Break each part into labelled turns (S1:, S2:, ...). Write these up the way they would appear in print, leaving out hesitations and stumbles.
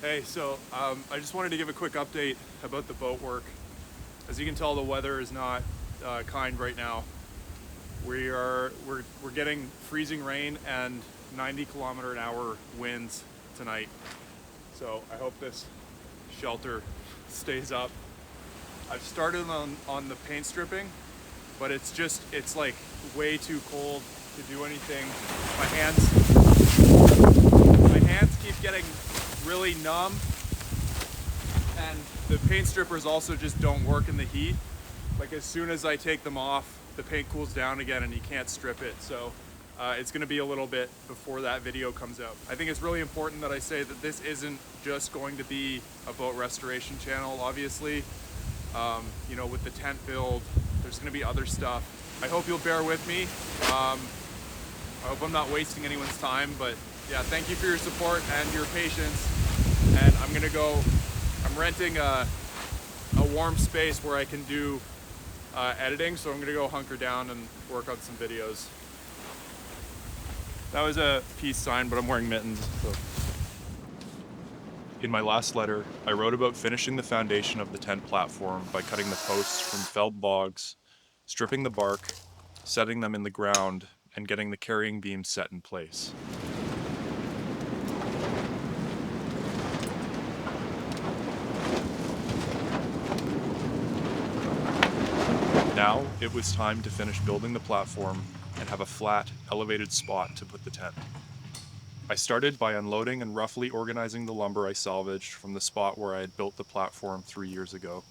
S1: Hey, so I just wanted to give a quick update about the boat work. As you can tell, the weather is not kind right now. We're getting freezing rain and 90-kilometer-an-hour winds tonight. So I hope this shelter stays up. I've started on the paint stripping, but it's like way too cold to do anything. My hands keep getting really numb, and the paint strippers also just don't work in the heat. Like as soon as I take them off, the paint cools down again and you can't strip it. So it's gonna be a little bit before that video comes out. I think it's really important that I say that this isn't just going to be a boat restoration channel, obviously. You know, with the tent build, there's gonna be other stuff. I hope you'll bear with me. I hope I'm not wasting anyone's time, but yeah, thank you for your support and your patience. And I'm renting a warm space where I can do editing, so I'm gonna go hunker down and work on some videos. That was a peace sign, but I'm wearing mittens. So. In my last letter, I wrote about finishing the foundation of the tent platform by cutting the posts from felled logs, stripping the bark, setting them in the ground, and getting the carrying beams set in place. Now, it was time to finish building the platform and have a flat, elevated spot to put the tent. I started by unloading and roughly organizing the lumber I salvaged from the spot where I had built the platform 3 years ago.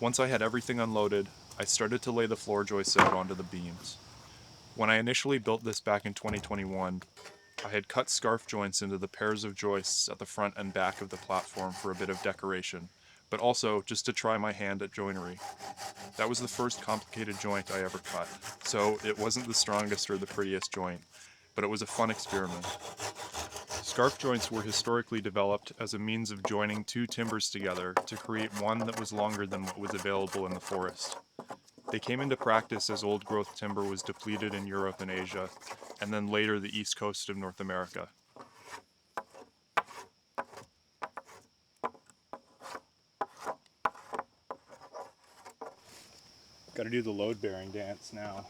S1: Once I had everything unloaded, I started to lay the floor joists out onto the beams. When I initially built this back in 2021, I had cut scarf joints into the pairs of joists at the front and back of the platform for a bit of decoration, but also just to try my hand at joinery. That was the first complicated joint I ever cut, so it wasn't the strongest or the prettiest joint, but it was a fun experiment. Scarf joints were historically developed as a means of joining two timbers together to create one that was longer than what was available in the forest. They came into practice as old-growth timber was depleted in Europe and Asia, and then later the east coast of North America. Gotta do the load-bearing dance now.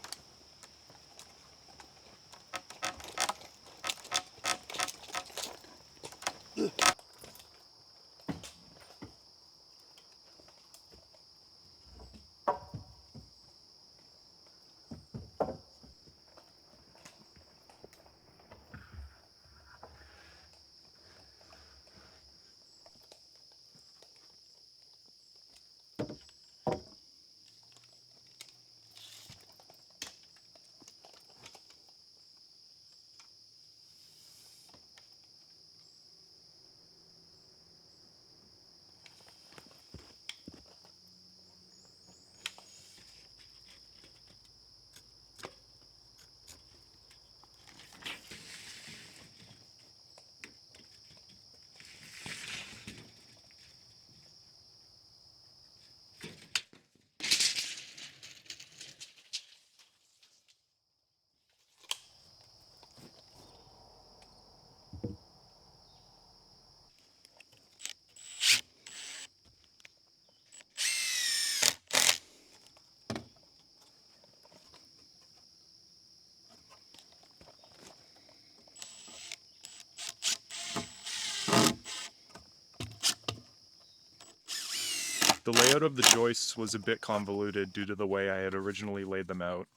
S1: The layout of the joists was a bit convoluted due to the way I had originally laid them out.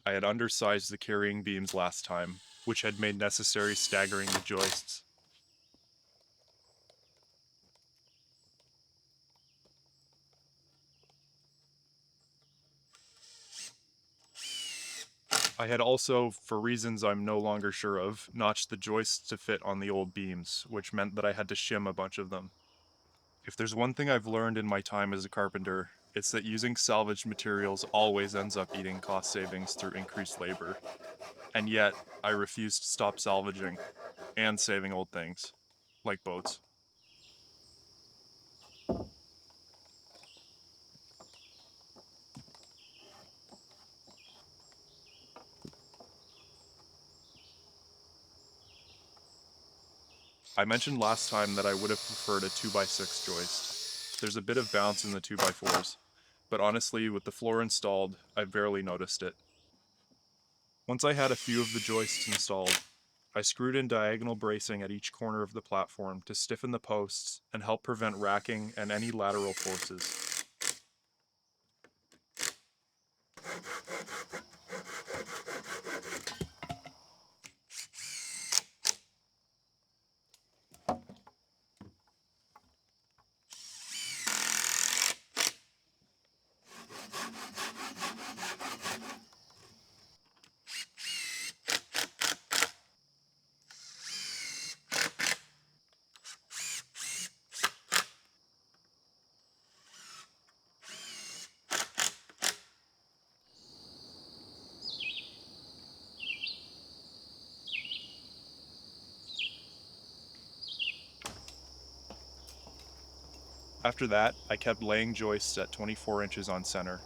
S1: I had undersized the carrying beams last time, which had made necessary staggering the joists. I had also, for reasons I'm no longer sure of, notched the joists to fit on the old beams, which meant that I had to shim a bunch of them. If there's one thing I've learned in my time as a carpenter, it's that using salvaged materials always ends up eating cost savings through increased labor. And yet, I refuse to stop salvaging and saving old things, like boats. I mentioned last time that I would have preferred a 2x6 joist. There's a bit of bounce in the 2x4s, but honestly, with the floor installed, I barely noticed it. Once I had a few of the joists installed, I screwed in diagonal bracing at each corner of the platform to stiffen the posts and help prevent racking and any lateral forces. After that, I kept laying joists at 24 inches on center.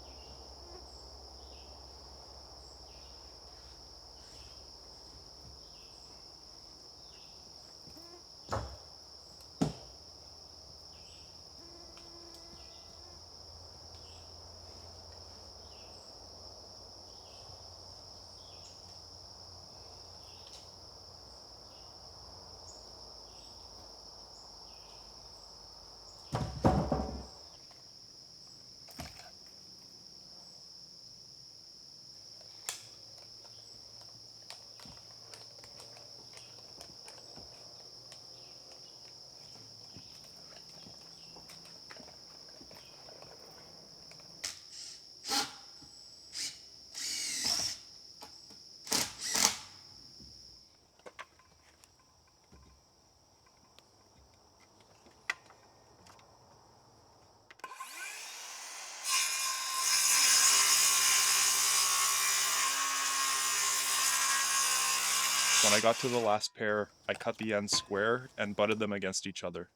S1: When I got to the last pair, I cut the ends square and butted them against each other.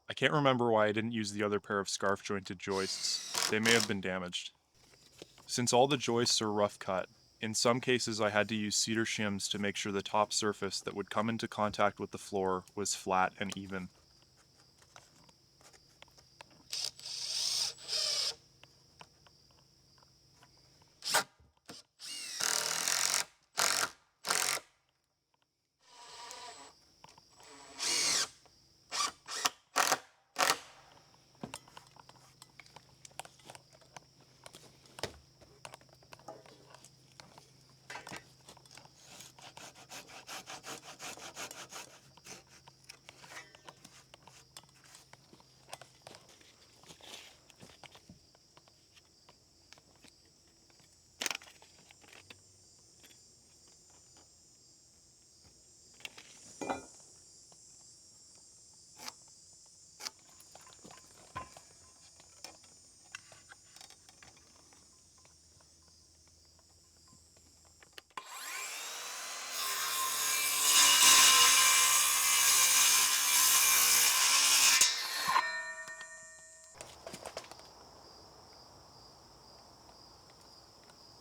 S1: I can't remember why I didn't use the other pair of scarf jointed joists. They may have been damaged. Since all the joists are rough cut, in some cases I had to use cedar shims to make sure the top surface that would come into contact with the floor was flat and even.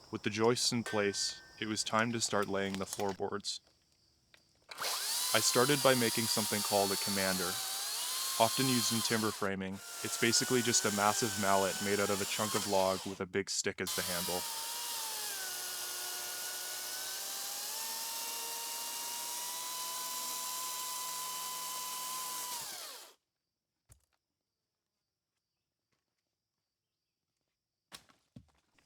S1: With the joists in place, it was time to start laying the floorboards. I started by making something called a commander. Often used in timber framing, it's basically just a massive mallet made out of a chunk of log with a big stick as the handle.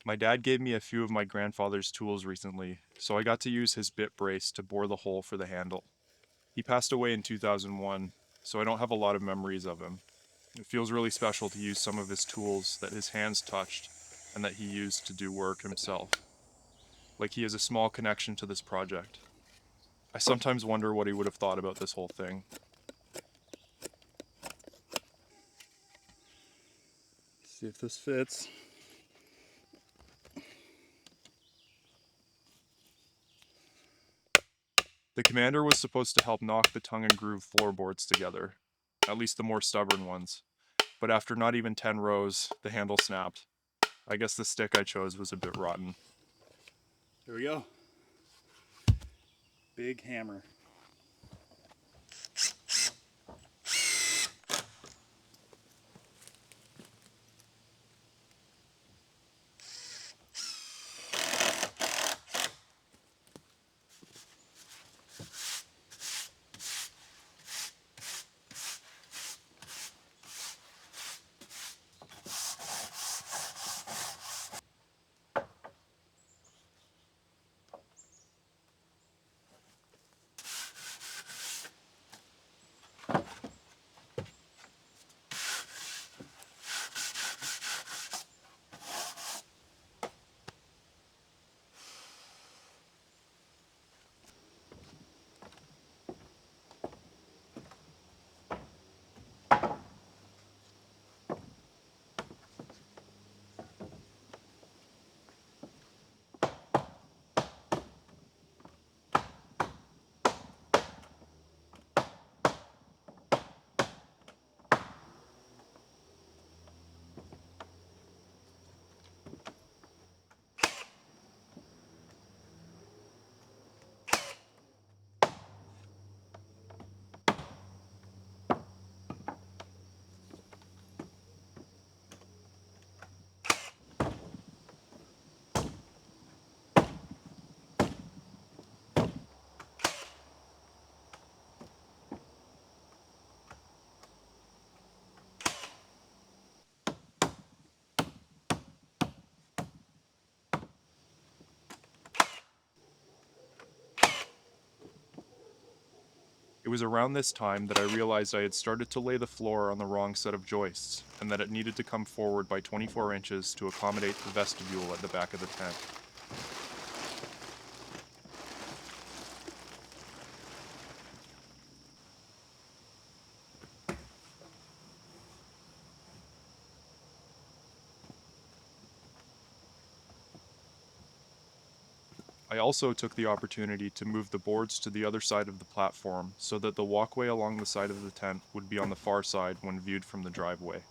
S1: My dad gave me a few of my grandfather's tools recently, so I got to use his bit brace to bore the hole for the handle. He passed away in 2001, so I don't have a lot of memories of him. It feels really special to use some of his tools that his hands touched and that he used to do work himself. Like he has a small connection to this project. I sometimes wonder what he would have thought about this whole thing. See if this fits. The commander was supposed to help knock the tongue and groove floorboards together, at least the more stubborn ones. But after not even 10 rows, the handle snapped. I guess the stick I chose was a bit rotten.
S2: Here we go. Big hammer.
S1: It was around this time that I realized I had started to lay the floor on the wrong set of joists, and that it needed to come forward by 24 inches to accommodate the vestibule at the back of the tent. I also took the opportunity to move the boards to the other side of the platform so that the walkway along the side of the tent would be on the far side when viewed from the driveway.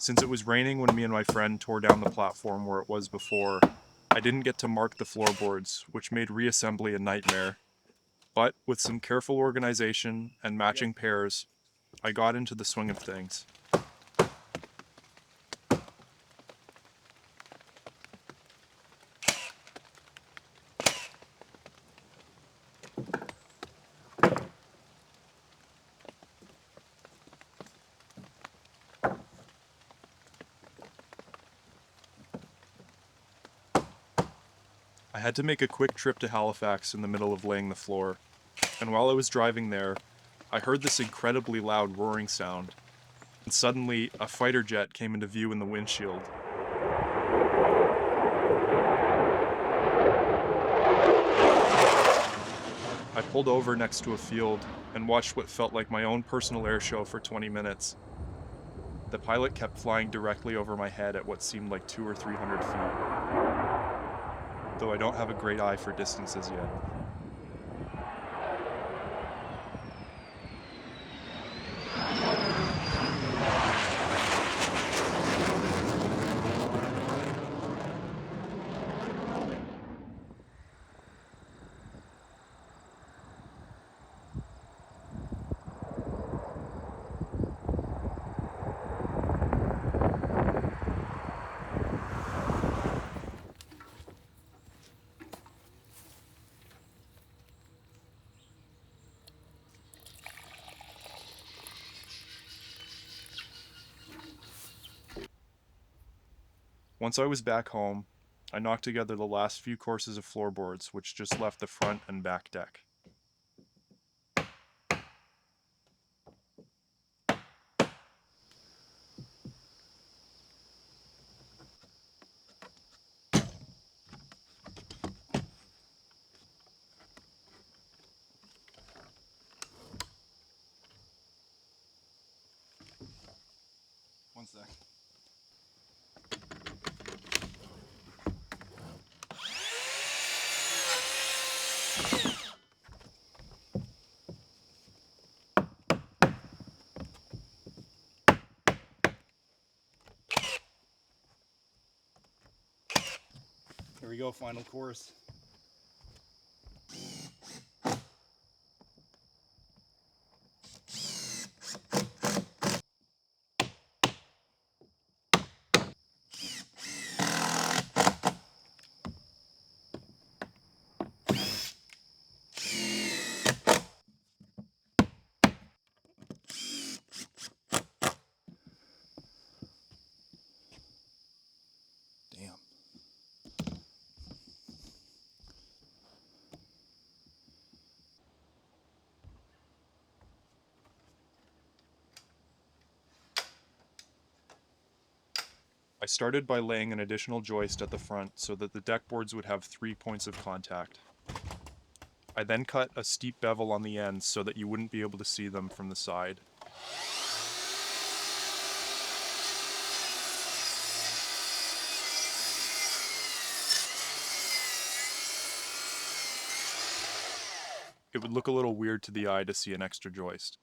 S1: Since it was raining when me and my friend tore down the platform where it was before, I didn't get to mark the floorboards, which made reassembly a nightmare. But with some careful organization and matching pairs, I got into the swing of things. I had to make a quick trip to Halifax in the middle of laying the floor, and while I was driving there, I heard this incredibly loud roaring sound, and suddenly a fighter jet came into view in the windshield. I pulled over next to a field and watched what felt like my own personal airshow for 20 minutes. The pilot kept flying directly over my head at what seemed like 200 or 300 feet, though I don't have a great eye for distances yet. Once I was back home, I knocked together the last few courses of floorboards, which just left the front and back deck. One sec. Here we go, final course. Damn. I started by laying an additional joist at the front so that the deck boards would have 3 points of contact. I then cut a steep bevel on the ends so that you wouldn't be able to see them from the side. It would look a little weird to the eye to see an extra joist.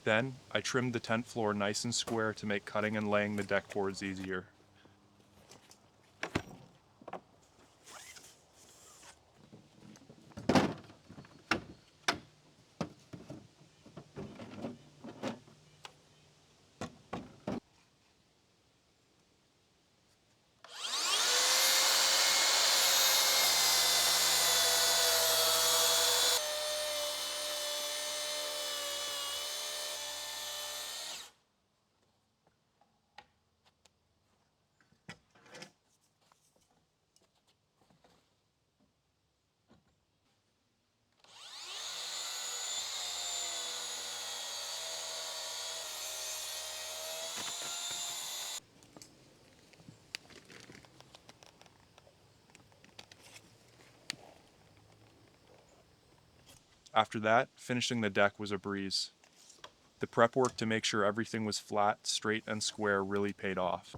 S1: Then, I trimmed the tent floor nice and square to make cutting and laying the deck boards easier. After that, finishing the deck was a breeze. The prep work to make sure everything was flat, straight, and square really paid off.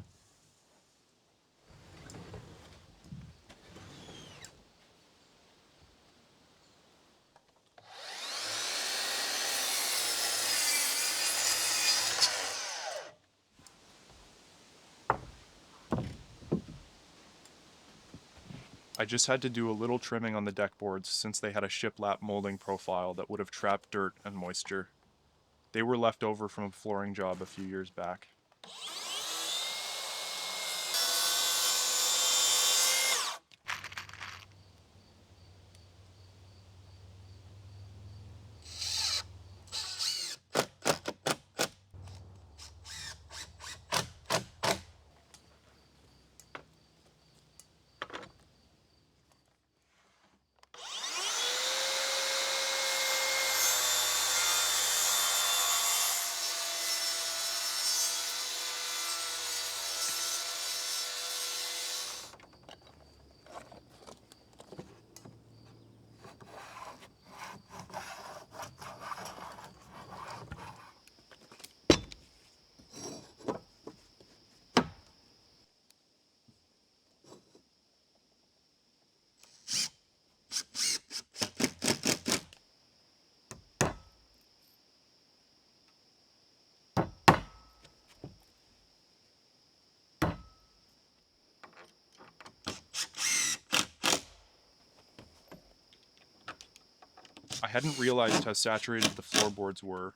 S1: I just had to do a little trimming on the deck boards since they had a shiplap molding profile that would have trapped dirt and moisture. They were left over from a flooring job a few years back. I hadn't realized how saturated the floorboards were.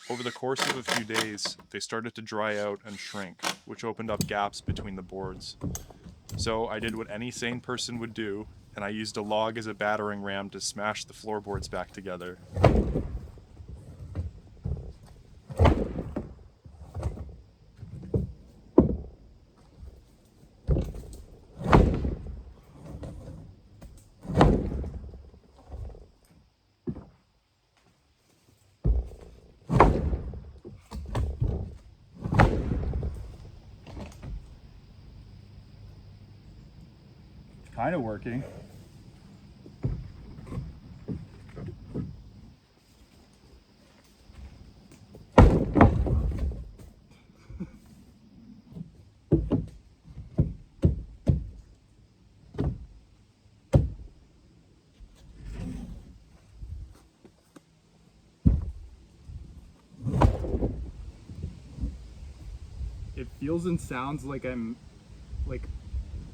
S1: Over the course of a few days, they started to dry out and shrink, which opened up gaps between the boards. So I did what any sane person would do, and I used a log as a battering ram to smash the floorboards back together.
S2: Kind of working. It feels and sounds like I'm like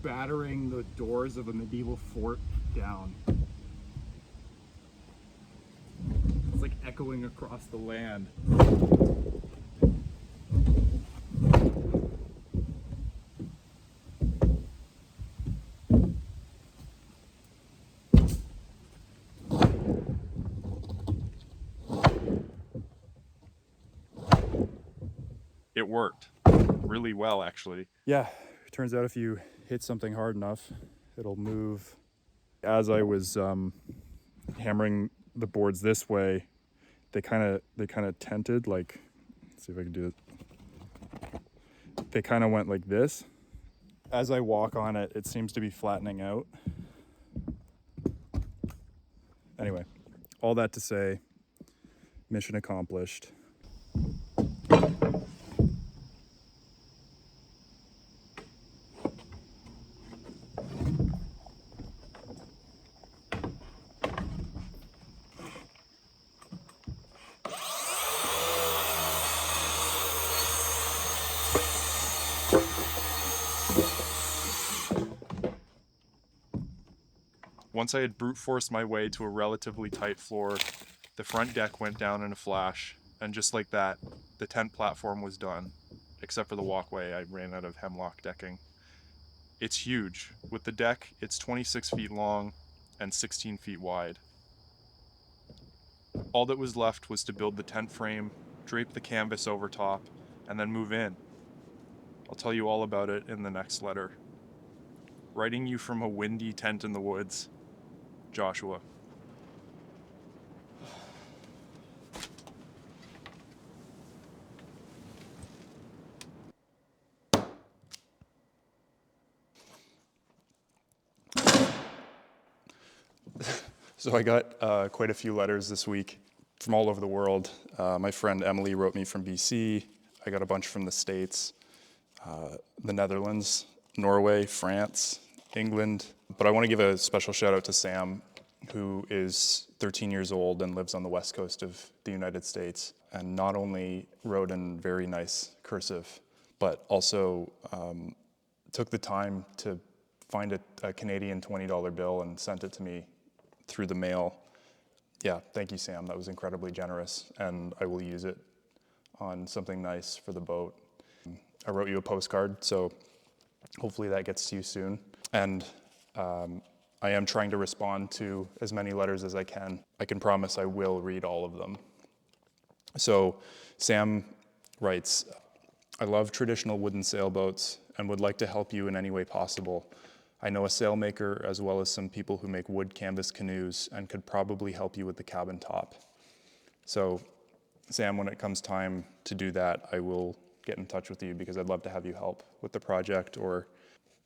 S2: battering the doors of a medieval fort down. It's like echoing across the land.
S1: It worked. Really well, actually.
S2: Yeah, it turns out if you hit something hard enough, it'll move. As I was hammering the boards this way, they kind of tented. Like, let's see if I can do it. They kind of went like this. As I walk on it, it seems to be flattening out. Anyway, all that to say, mission accomplished.
S1: Once I had brute forced my way to a relatively tight floor, the front deck went down in a flash, and just like that, the tent platform was done. Except for the walkway, I ran out of hemlock decking. It's huge. With the deck, it's 26 feet long and 16 feet wide. All that was left was to build the tent frame, drape the canvas over top, and then move in. I'll tell you all about it in the next letter. Writing you from a windy tent in the woods, Joshua. So I got quite a few letters this week.
S2: from all over the world. My friend Emily wrote me from BC. I got a bunch from the States, the Netherlands, Norway, France, England. But I want to give a special shout out to Sam, who is 13 years old and lives on the west coast of the United States, and not only wrote in very nice cursive, but also took the time to find a Canadian $20 bill and sent it to me through the mail. Yeah, thank you, Sam. That was incredibly generous, and I will use it on something nice for the boat. I wrote you a postcard, so hopefully that gets to you soon. And I am trying to respond to as many letters as I can. I can promise I will read all of them. So Sam writes, I love traditional wooden sailboats and would like to help you in any way possible. I know a sailmaker as well as some people who make wood canvas canoes and could probably help you with the cabin top. So Sam, when it comes time to do that, I will get in touch with you because I'd love to have you help with the project or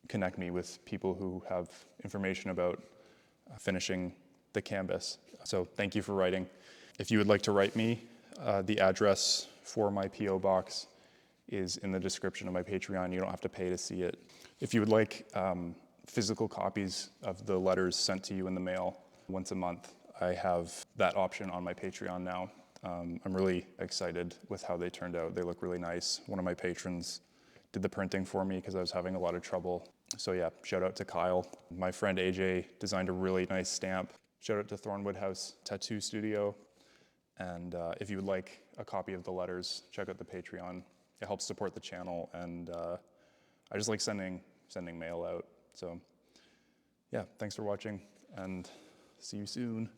S2: connect me with people who have information about finishing the canvas. So thank you for writing. If you would like to write me, the address for my P.O. box is in the description of my Patreon. You don't have to pay to see it. If you would like physical copies of the letters sent to you in the mail once a month, I have that option on my Patreon now. I'm really excited with how they turned out. They look really nice. One of my patrons did the printing for me because I was having a lot of trouble. So yeah, shout out to Kyle. My friend AJ designed a really nice stamp. Shout out to Thornwood House Tattoo Studio. And if you would like a copy of the letters, check out the Patreon. It helps support the channel, and I just like sending mail out. So yeah, thanks for watching, and see you soon.